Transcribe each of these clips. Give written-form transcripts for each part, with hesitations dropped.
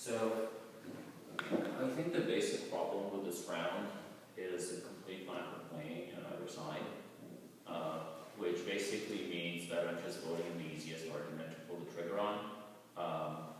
So, I think the basic problem with this round is a complete lack of weighing on either side, which basically means that I'm just voting the easiest argument to pull the trigger on,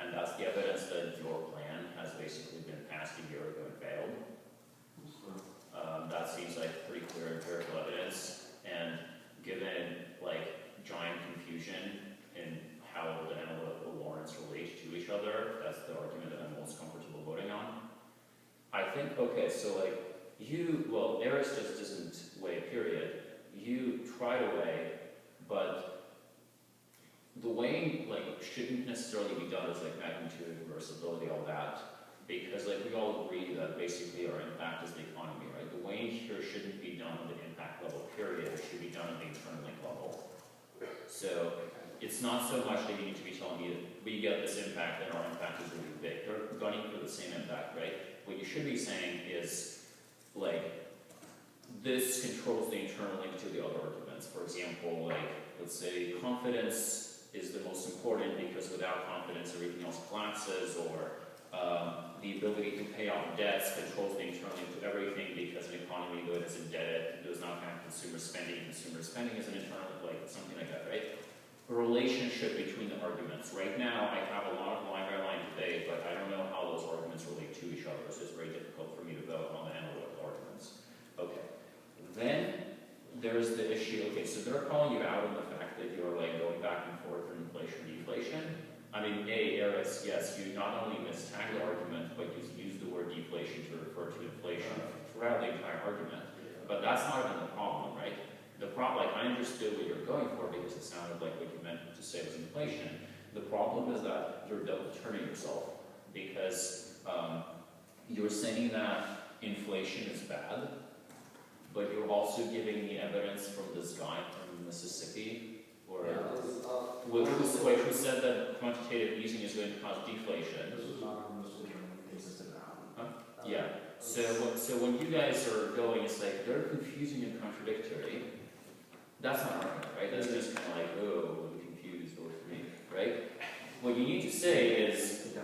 and that's the evidence that your plan has basically been passed a year ago and failed. That seems like pretty clear empirical evidence, and given like giant confusion in how the analytical warrants relate to each other, that's the argument that I'm most comfortable voting on. I think, okay, so like well, Eris just doesn't weigh, period. You try to weigh, but the weighing like shouldn't necessarily be done as like magnitude, reversibility, all that, because like we all agree that basically our impact is the economy, right? The weighing here shouldn't be done on the impact level, period. It should be done at the internal link level. So it's not so much that you need to be telling me that we get this impact and our impact is really big. They're gunning for the same impact, right? What you should be saying is, like, this controls the internal link to the other arguments. For example, like, let's say confidence is the most important because without confidence everything else collapses, or the ability to pay off debts controls the internal link to everything because an economy that is indebted does not have consumer spending. Consumer spending is an internal, like, something like that, right? A relationship between the arguments. Right now, I have a lot of line-by-line debate, but I don't know how those arguments relate to each other, so it's very difficult for me to vote on the analytical arguments. Okay. Then there's the issue, okay, so they're calling you out on the fact that you're like going back and forth in inflation, deflation. I mean, Eris, yes, you not only mistag the argument, but you use the word deflation to refer to inflation throughout the entire argument. But that's not even the problem, right? The problem, like, I understood what you're going for because it sounded like what you meant to say was inflation. The problem is that you're double turning yourself because you're saying that inflation is bad, but you're also giving me evidence from this guy from Mississippi, or who said that quantitative easing is going to cause deflation. This was not on the existed now. Yeah. So when you guys are going, it's like they're confusing and contradictory. That's not argument, right? That's just kind of like, oh, I'm confused or free, right? What you need to say is,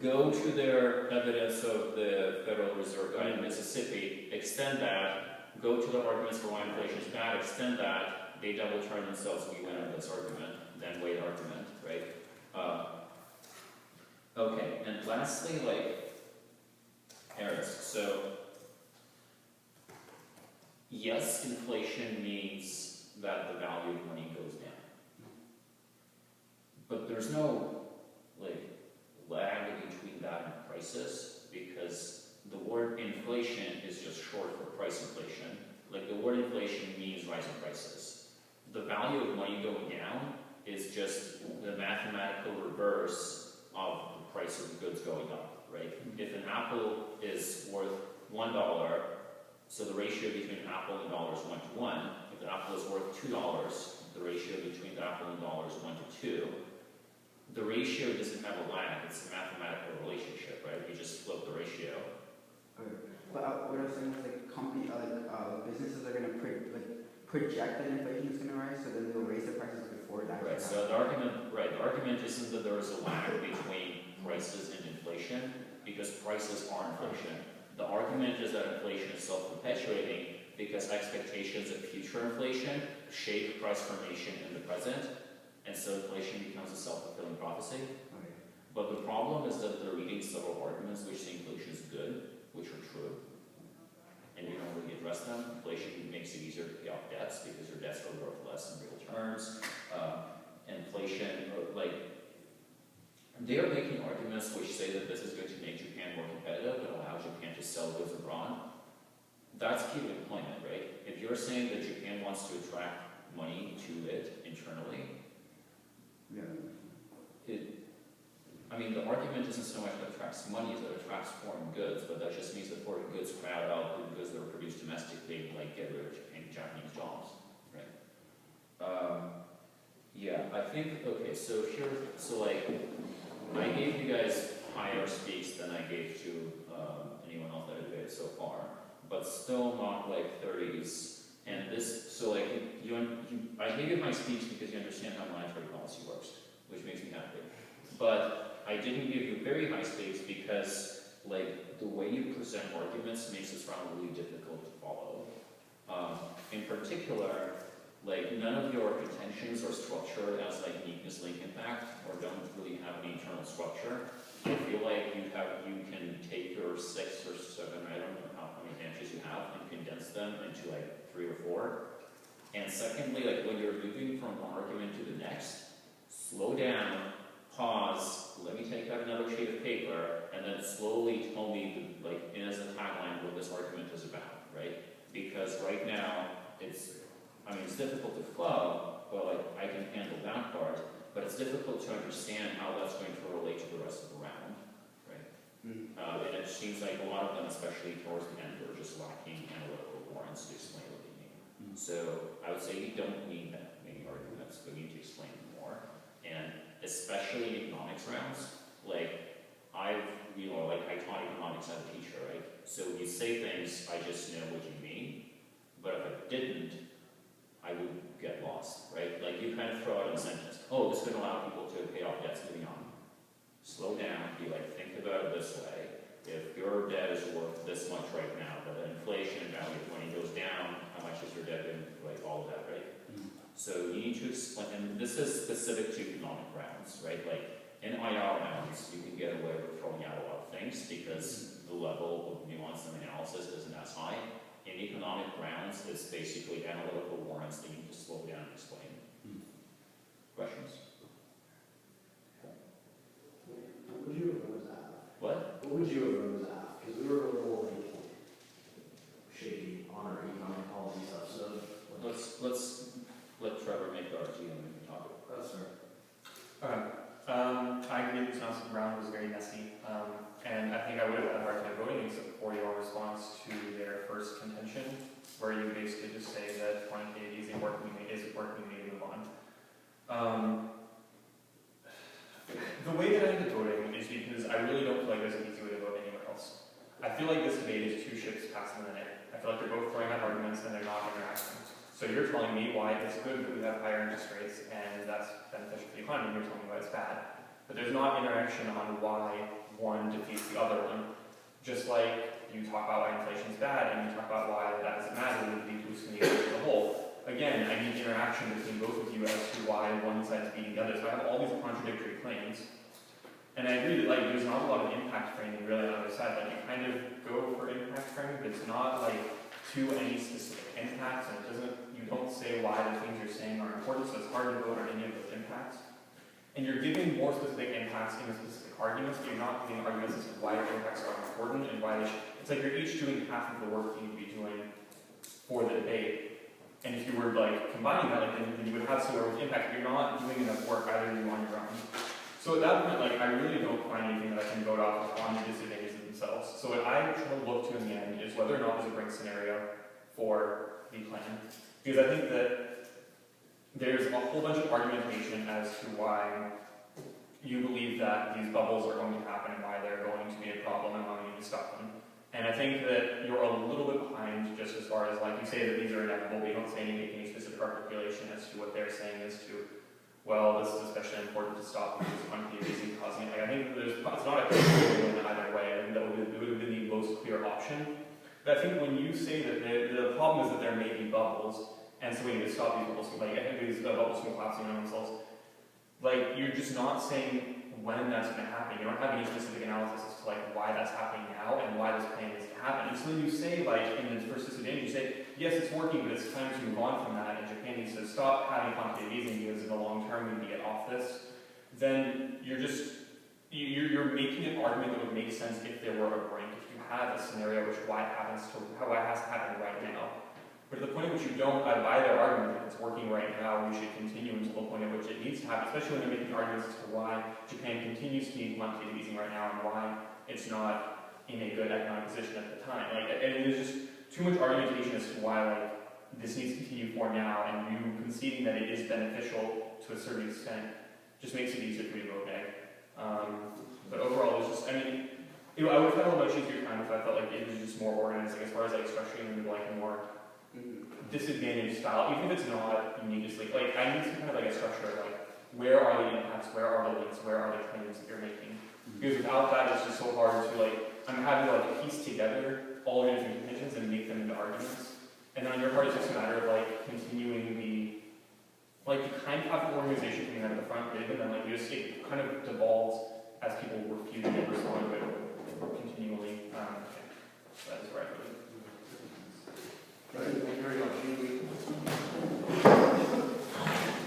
go to their evidence of the Federal Reserve guy in Mississippi, extend that, go to the arguments for why inflation is bad, extend that, they double turn themselves, we win on this argument, then weigh the argument, right? Okay, and lastly, like, Eris, so, yes, inflation means that the value of money goes down. But there's no, like, lag between that and prices, because the word inflation is just short for price inflation. Like, the word inflation means rising prices. The value of money going down is just the mathematical reverse of the price of the goods going up, right? If an apple is worth $1, so the ratio between an apple and dollar is 1 to 1. If the apple is worth $2, the ratio between the apple and dollar is 1 to 2. The ratio doesn't have a lag, it's a mathematical relationship, right? You just flip the ratio. Okay. But what I was saying is, like, businesses are going to project that inflation is going to rise, so then they'll raise the prices before that. Right, so the argument isn't that there is a lag between prices and inflation, because prices are inflation. The argument is that inflation is self-perpetuating because expectations of future inflation shape price formation in the present, and so inflation becomes a self-fulfilling prophecy. Okay. But the problem is that they're reading several arguments which say inflation is good, which are true, and you don't really address them. Inflation makes it easier to pay off debts because your debts are worth less in real terms. Inflation, like, they are making arguments which say that this is going to make Japan more competitive and allow Japan to sell goods abroad. That's key to employment, right? If you're saying that Japan wants to attract money to it internally, I mean, the argument isn't so much that it attracts money as that it attracts foreign goods, but that just means that foreign goods crowd out the goods that are produced domestically, like get rid of Japanese jobs, right? Yeah, I think, okay, so here, so like, I gave you guys higher speaks than I gave to anyone else that I debated so far, but still not like 30s. And this, so like, I gave you my speech because you understand how monetary policy works, which makes me happy. But I didn't give you very high stakes because, like, the way you present arguments makes this round really difficult to follow. In particular, like, none of your contentions are structured as like weakness link impact, or don't really have any internal structure. I feel like you can take your 6 or 7, I don't know how many branches you have, and condense them into like 3 or 4. And secondly, like when you're moving from one argument to the next, slow down, pause, let me take out another sheet of paper, and then slowly tell me, like, as a tagline, what this argument is about, right? Because right now, it's difficult to flow, but like, I can handle that part, but it's difficult to understand how that's going to relate to the rest of the round, right? And it seems like a lot of them, especially towards the end, are just lacking analytical warrants to explain what they mean. So I would say you don't need that many arguments, but you need to explain them more. And especially in economics rounds, like I taught economics as a teacher, right? So when you say things, I just know what you mean, but if I didn't, I would get lost, right? Like you kind of throw out a sentence, oh, this could allow people to pay off debts moving on. Slow down, be like, think about it this way. If your debt is worth this much right now, but the inflation value of money goes down, how much is your debt in, like all of that, right? So you need to explain, and this is specific to economic rounds, right? Like in IR rounds, you can get away with throwing out a lot of things because the level of nuance and analysis isn't as high. In economic rounds, it's basically analytical warrants that you need to slow down and explain. Questions? What would you have Rose have? What? What would you have Rose have? Because we were a little like shaky on our economic policy stuff, so Let's let Trevor make the RT and we can talk. that's fair. Okay. I agree the sounds of the round was very messy, and I think I would have had a hard time voting except for your response to their first contention, where you basically just say that quantitative easing working is working, we need to move on. The way that I ended up voting is because I really don't feel like there's an easy way to vote anywhere else. I feel like this debate is two ships passing the night. I feel like they're both throwing out arguments and they're not interacting. So you're telling me why it's good that we have higher interest rates and that's beneficial for the economy, and you're telling me why it's bad. But there's not interaction on why one defeats the other one. Just like you talk about why inflation is bad and you talk about why that doesn't matter, it would be hallucinating as a whole. Again, I need interaction between both of you as to why one side is beating the other. So I have all these contradictory claims. And I agree that like there's not a lot of impact framing really on the other side. Like you kind of go for impact framing, but it's not like to any specific impacts, and it doesn't, you don't say why the things you're saying are important, so it's hard to vote on any of those impacts. And you're giving more specific impacts in the specific arguments, but you're not giving arguments as to why the impacts are important and why they should. It's like you're each doing half of the work you need to be doing for the debate. And if you were like combining that, like, then you would have similar with impact, but you're not doing enough work either you on your own. So at that point, like, I really don't find anything that I can vote off on the disadvantages themselves. So what I try to look to in the end is whether or not there's a great scenario for the plan. Because I think that there's a whole bunch of argumentation as to why you believe that these bubbles are going to happen and why they're going to be a problem and why we need to stop them. And I think that you're a little bit behind just as far as, like, you say that these are inevitable, but you don't say any specific articulation as to what they're saying as to, well, this is especially important to stop because of quantitative easing causing it. Like, I think it's not a clear win either way. I think that would have been the most clear option. But I think when you say that the problem is that there may be bubbles, and so we need to stop these bubbles from, like, I think these bubbles from collapsing on themselves. Like, you're just not saying when that's going to happen. You don't have any specific analysis as to, like, why that's happening now and why this plan is to happen. And so when you say, like, in the first disadvantage, you say, yes, it's working, but it's time to move on from that, and Japan needs to stop having quantitative easing because in the long term we need to get off this, then you're making an argument that would make sense if there were a break, if you had a scenario which why it has to happen right now. But at the point at which you don't buy their argument that it's working right now, we should continue until the point at which it needs to happen, especially when they're making arguments as to why Japan continues to need quantitative easing right now and why it's not in a good economic position at the time. Like, and there's just too much argumentation as to why, like, this needs to continue for now, and you conceding that it is beneficial to a certain extent just makes it easier for you to vote neg. But overall, it's just, I mean, I would have had a much easier time if I felt like it was just more organized, like, as far as like structuring into like a more disadvantaged style, even if it's not unique. Like I need some kind of like a structure, like where are the impacts, where are the links, where are the claims that you're making. Because without that, it's just so hard to like, I'm having to like piece together all the different contentions and make them into arguments. And then on your part, it's just a matter of like continuing the, like you kind of have an organization coming out of the front big, and then like you just, it kind of devolves as people refuse to respond to it continually.